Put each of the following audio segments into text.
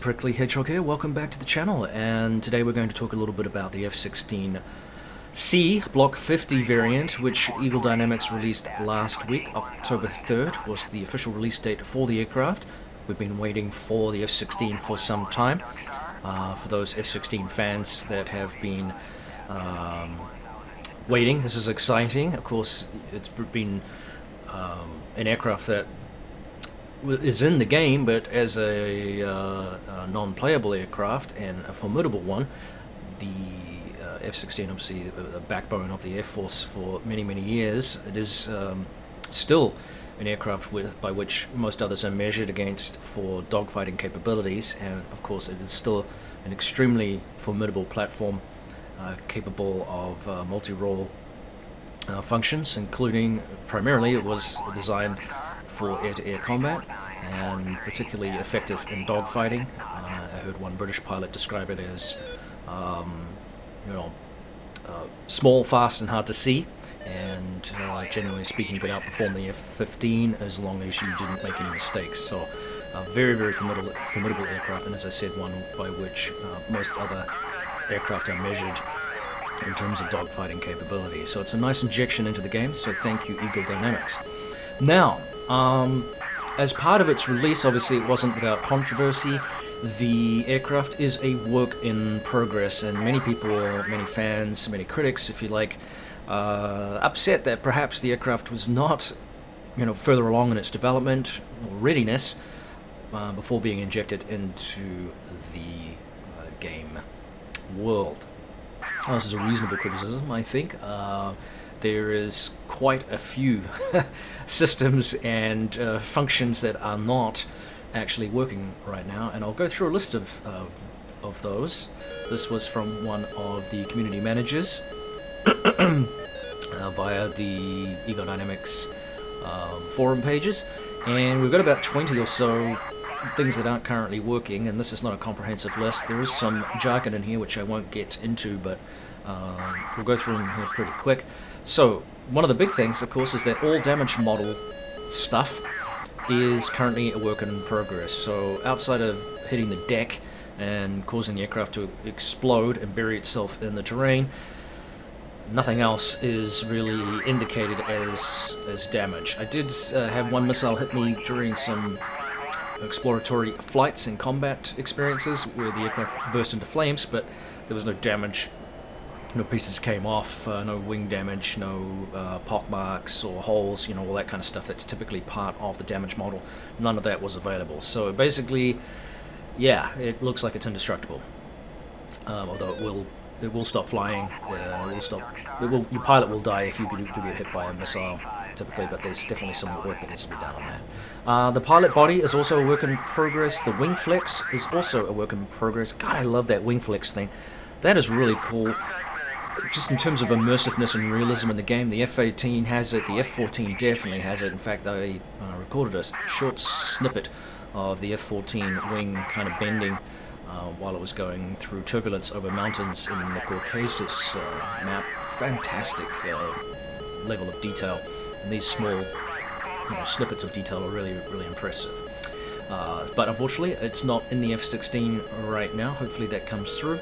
Prickly Hedgehog here, welcome back to the channel, and today we're going to talk a little bit about the F-16C Block 50 variant, which Eagle Dynamics released last week. October 3rd was the official release date for the aircraft. We've been waiting for the F-16 for some time. For those F-16 fans that have been waiting, this is exciting. Of course, it's been an aircraft that is in the game, but as a non-playable aircraft and a formidable one. The F-16, obviously the backbone of the Air Force for many years, it is still an aircraft by which most others are measured against for dogfighting capabilities, and of course it is still an extremely formidable platform capable of multi-role functions, including primarily it was designed for air-to-air combat and particularly effective in dogfighting. I heard one British pilot describe it as small, fast and hard to see, and generally speaking could outperform the F-15 as long as you didn't make any mistakes. So very formidable aircraft, and as I said, one by which most other aircraft are measured in terms of dogfighting capability. So it's a nice injection into the game, so thank you Eagle Dynamics. Now, as part of its release, obviously it wasn't without controversy. The aircraft is a work in progress, and many people, many fans, many critics, if you like, upset that perhaps the aircraft was not, further along in its development or readiness before being injected into the game world. This is a reasonable criticism, I think. There is quite a few systems and functions that are not actually working right now, and I'll go through a list of those. This was from one of the community managers via the Eagle Dynamics forum pages, and we've got about 20 or so things that aren't currently working, and this is not a comprehensive list. There is some jargon in here which I won't get into, but we'll go through them here pretty quick. So one of the big things, of course, is that all damage model stuff is currently a work in progress. So outside of hitting the deck and causing the aircraft to explode and bury itself in the terrain, nothing else is really indicated as damage. I did have one missile hit me during some exploratory flights and combat experiences where the aircraft burst into flames, but there was no damage. No pieces came off, no wing damage, no pock marks or holes, all that kind of stuff that's typically part of the damage model. None of that was available. So basically, yeah, it looks like it's indestructible. Although it will stop flying. Your pilot will die if you do get hit by a missile, typically, but there's definitely some work that needs to be done on that. The pilot body is also a work in progress. The wing flex is also a work in progress. God, I love that wing flex thing. That is really cool. Just in terms of immersiveness and realism in the game, the F-18 has it, the F-14 definitely has it. In fact, they recorded a short snippet of the F-14 wing kind of bending while it was going through turbulence over mountains in the Caucasus map. Fantastic level of detail. And these small snippets of detail are really impressive. But unfortunately, it's not in the F-16 right now. Hopefully that comes through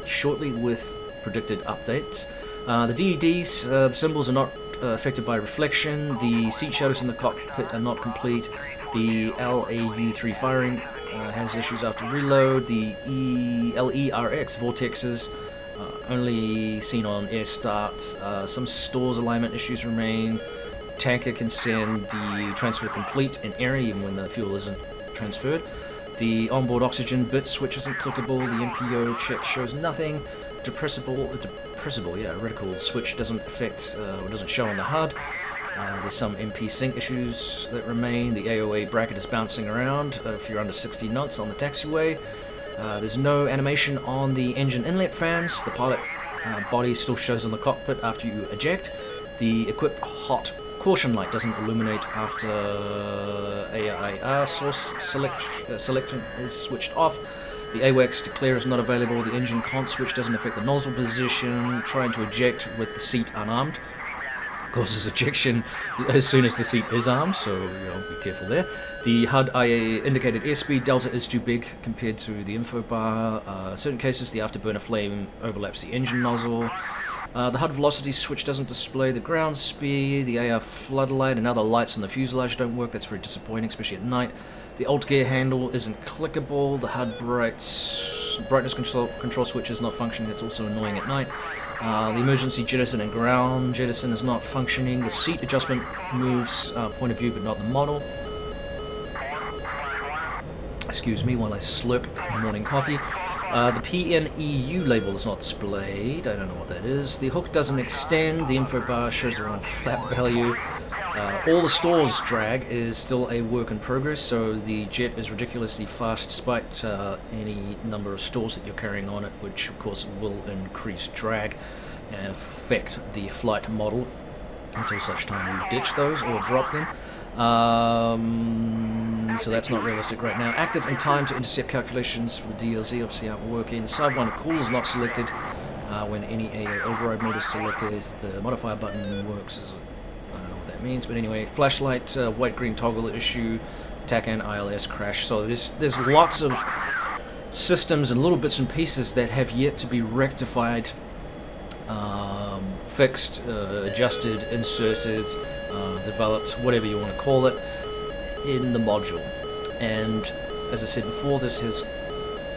shortly with predicted updates. The DEDs, the symbols are not affected by reflection. The seat shadows in the cockpit are not complete. The LAU-3 firing has issues after reload. The LERX vortexes only seen on air starts. Some stores alignment issues remain. Tanker can send the transfer complete in area even when the fuel isn't transferred. The onboard oxygen bit switch isn't clickable. The MPO check shows nothing. Depressible, reticle switch doesn't affect or doesn't show on the HUD. There's some MP sync issues that remain. The AOA bracket is bouncing around if you're under 60 knots on the taxiway. There's no animation on the engine inlet fans. The pilot body still shows on the cockpit after you eject. The equip hot caution light doesn't illuminate after AIR source selection is switched off. The AWACS declare is not available. The engine conn switch doesn't affect the nozzle position. Trying to eject with the seat unarmed. causes ejection as soon as the seat is armed, so be careful there. The HUD IA indicated airspeed delta is too big compared to the info bar. In certain cases, the afterburner flame overlaps the engine nozzle. The HUD velocity switch doesn't display the ground speed. The AR floodlight and other lights on the fuselage don't work. That's very disappointing, especially at night. The alt gear handle isn't clickable. The HUD brightness control switch is not functioning. It's also annoying at night. The emergency jettison and ground jettison is not functioning. The seat adjustment moves point of view, but not the model. Excuse me while I slurp morning coffee. The PNEU label is not displayed. I don't know what that is. The hook doesn't extend. The info bar shows the wrong flap value. All the stores drag is still a work in progress, so the jet is ridiculously fast despite any number of stores that you're carrying on it, which of course will increase drag and affect the flight model until such time you ditch those or drop them. So that's not realistic right now. Active in time to intercept calculations for the DLZ obviously aren't working. The Sidewinder call is not selected when any AA override mode is selected. The modifier button works as I don't know what that means, but anyway, flashlight white-green toggle issue, TACAN ILS crash. So there's lots of systems and little bits and pieces that have yet to be rectified, fixed, adjusted, inserted, developed, whatever you want to call it, in the module. And as I said before, this has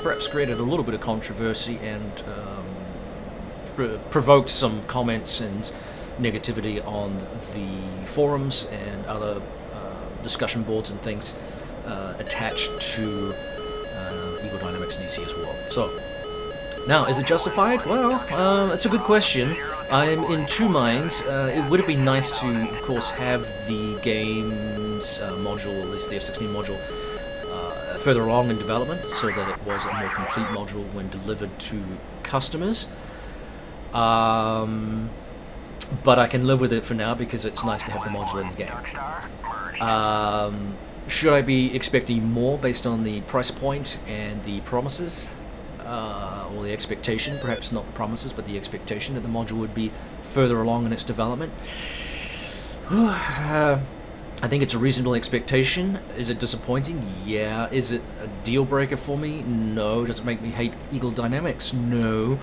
perhaps created a little bit of controversy and provoked some comments and negativity on the forums and other discussion boards and things attached to Eagle Dynamics and DCS World. So, now, is it justified? Well, it's a good question. I'm in two minds. It would have been nice to, of course, have the game's module, at least the F-16 module, further along in development so that it was a more complete module when delivered to customers. But I can live with it for now because it's nice to have the module in the game. Should I be expecting more based on the price point and the promises? Or the expectation, perhaps not the promises, but the expectation that the module would be further along in its development? I think it's a reasonable expectation. Is it disappointing? Yeah. Is it a deal breaker for me? No. Does it make me hate Eagle Dynamics? No.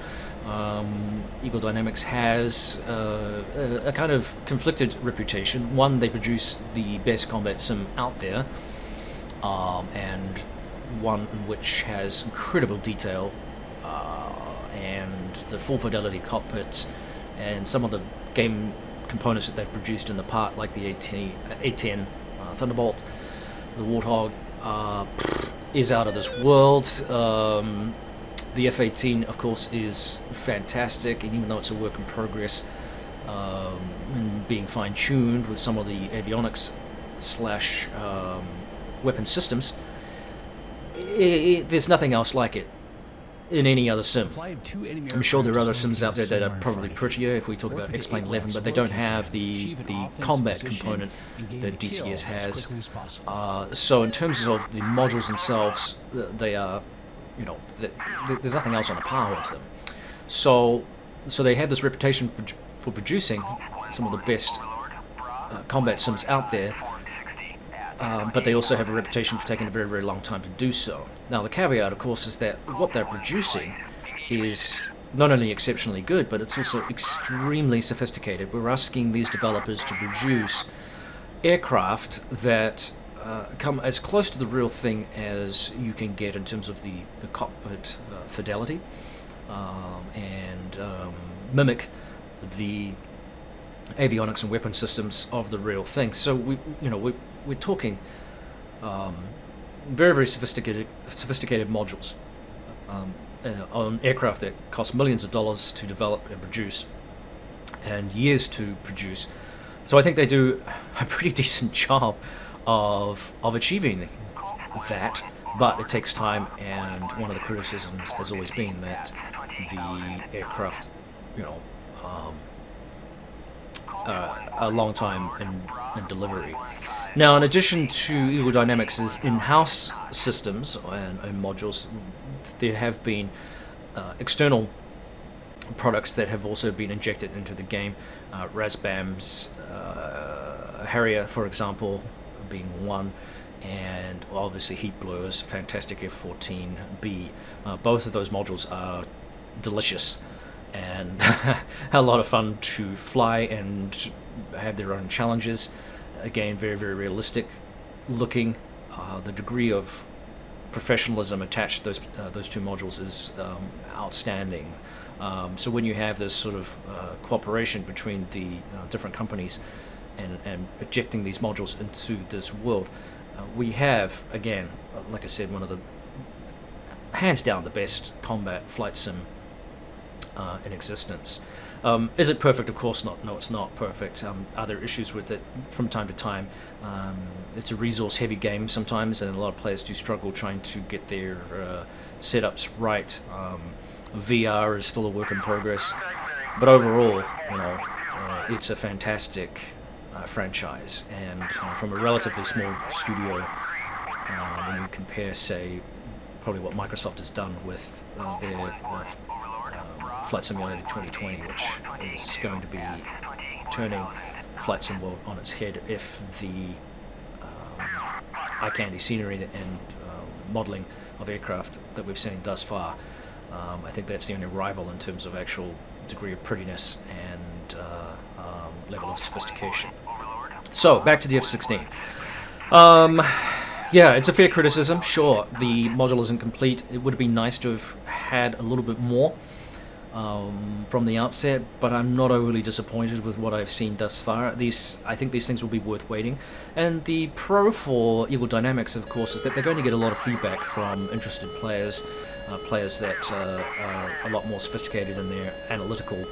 Eagle Dynamics has a kind of conflicted reputation. One, they produce the best combat sim out there, and one in which has incredible detail and the full fidelity cockpits and some of the game components that they've produced in the part, like the A10 Thunderbolt, the Warthog, is out of this world. The F-18, of course, is fantastic, and even though it's a work in progress and being fine-tuned with some of the avionics slash weapon systems, there's nothing else like it in any other sim. I'm sure there are other sims out there that are probably prettier if we talk about X-Plane 11, but they don't have the combat component that DCS has. So in terms of the modules themselves, they are, there's nothing else on a par with them. So they have this reputation for producing some of the best combat sims out there. But they also have a reputation for taking a very, very long time to do so. Now, the caveat, of course, is that what they're producing is not only exceptionally good, but it's also extremely sophisticated. We're asking these developers to produce aircraft that come as close to the real thing as you can get in terms of the cockpit fidelity and mimic the avionics and weapon systems of the real thing. So we're talking very, very sophisticated modules on aircraft that cost millions of dollars to develop and produce, and years to produce. So I think they do a pretty decent job of achieving that, but it takes time. And one of the criticisms has always been that the aircraft, a long time in delivery. Now, in addition to Eagle Dynamics' in-house systems and modules, there have been external products that have also been injected into the game. Razbam's Harrier, for example, being one, and obviously Heat Blur's fantastic F-14B. Both of those modules are delicious and a lot of fun to fly and have their own challenges. Again, very, very realistic looking. The degree of professionalism attached to those two modules is outstanding. So when you have this sort of cooperation between the different companies and ejecting these modules into this world, we have, again, like I said, one of the hands down the best combat flight sim in existence. Is it perfect? Of course not. No, it's not perfect. Are there issues with it from time to time? It's a resource-heavy game sometimes, and a lot of players do struggle trying to get their setups right. VR is still a work in progress, but overall, it's a fantastic franchise. And from a relatively small studio, when you compare, say, probably what Microsoft has done with their Flight Simulator 2020, which is going to be turning Flight Sim World on its head if the eye candy scenery and modelling of aircraft that we've seen thus far. I think that's the only rival in terms of actual degree of prettiness and level of sophistication. So, back to the F-16. Yeah, it's a fair criticism. Sure, the module isn't complete. It would have been nice to have had a little bit more from the outset, but I'm not overly disappointed with what I've seen thus far. I think these things will be worth waiting. And the pro for Eagle Dynamics, of course, is that they're going to get a lot of feedback from interested players, players that are a lot more sophisticated in their analytical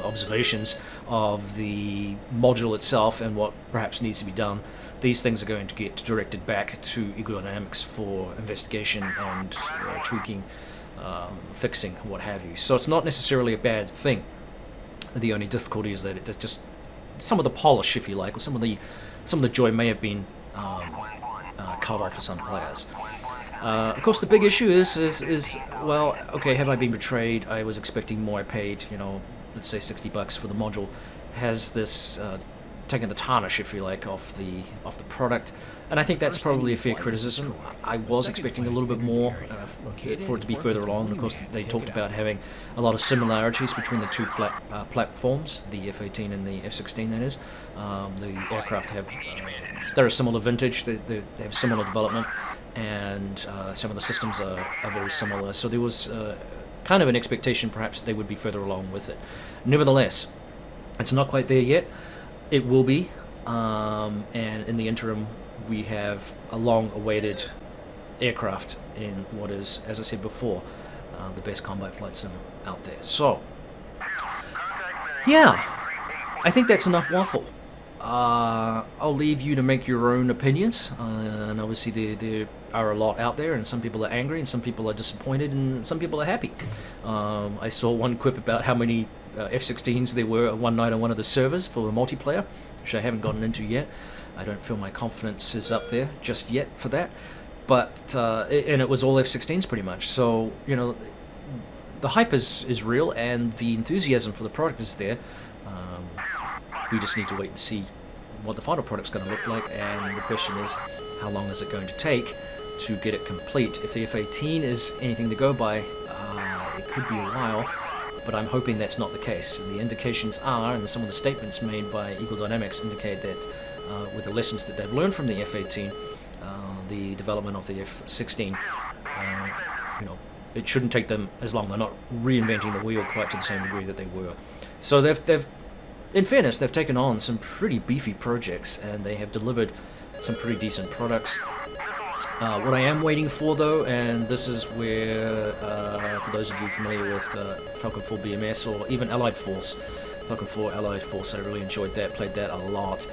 observations of the module itself and what perhaps needs to be done. These things are going to get directed back to Eagle Dynamics for investigation and tweaking, fixing, what have you. So it's not necessarily a bad thing. The only difficulty is that it just some of the polish, if you like, or some of the joy may have been cut off for some players. Of course, the big issue is well, okay, have I been betrayed? I was expecting more. I paid, let's say $60 for the module. Has this taken the tarnish, if you like, off the product? And I think that's probably a fair criticism. I was expecting a little bit more for it to be further along. And of course, they talked about having a lot of similarities between the two platforms, the F-18 and the F-16. That is, the aircraft they're a similar vintage. They have similar development, and some of the systems are very similar. So there was kind of an expectation, perhaps, they would be further along with it. Nevertheless, it's not quite there yet. It will be, and in the interim, we have a long-awaited aircraft in what is, as I said before, the best combat flight sim out there. So, yeah, I think that's enough waffle. I'll leave you to make your own opinions, and obviously there are a lot out there, and some people are angry, and some people are disappointed, and some people are happy. I saw one quip about how many F-16s there were one night on one of the servers for the multiplayer, which I haven't gotten into yet. I don't feel my confidence is up there just yet for that, but and it was all F-16s pretty much. So the hype is real, and the enthusiasm for the product is there. We just need to wait and see what the final product's going to look like, and the question is, how long is it going to take to get it complete? If the F-18 is anything to go by, it could be a while, but I'm hoping that's not the case. The indications are, and some of the statements made by Eagle Dynamics indicate that with the lessons that they've learned from the F-18, the development of the F-16, it shouldn't take them as long. They're not reinventing the wheel quite to the same degree that they were. So they've in fairness, they've taken on some pretty beefy projects, and they have delivered some pretty decent products. What I am waiting for, though, and this is where, for those of you familiar with Falcon 4 BMS or even Allied Force, Falcon 4 Allied Force, I really enjoyed that, played that a lot.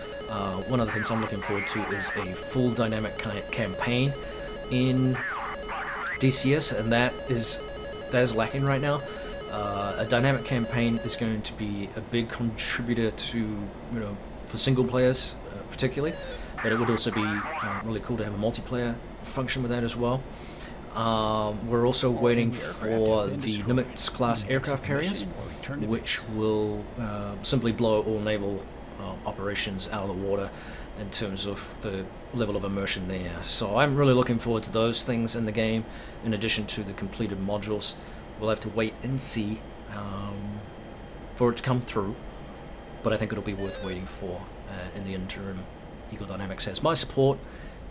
One of the things I'm looking forward to is a full dynamic campaign in DCS, and that is lacking right now. A dynamic campaign is going to be a big contributor to, for single players particularly, but it would also be really cool to have a multiplayer function with that as well. We're also waiting for the Nimitz class aircraft carriers, which will simply blow all naval operations out of the water in terms of the level of immersion there. So I'm really looking forward to those things in the game, in addition to the completed modules. We'll have to wait and see for it to come through, but I think it'll be worth waiting for. In the interim, Eagle Dynamics has my support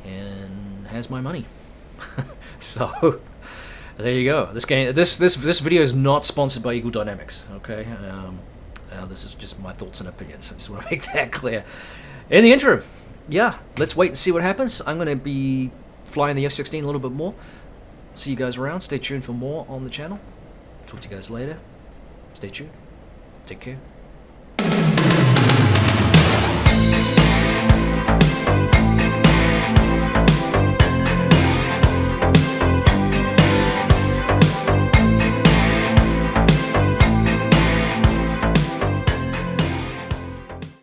and has my money. So there you go. This video is not sponsored by Eagle Dynamics. Okay, this is just my thoughts and opinions. I just want to make that clear. In the interim, yeah, let's wait and see what happens. I'm going to be flying the F-16 a little bit more. See you guys around. Stay tuned for more on the channel. Talk to you guys later. Stay tuned. Take care.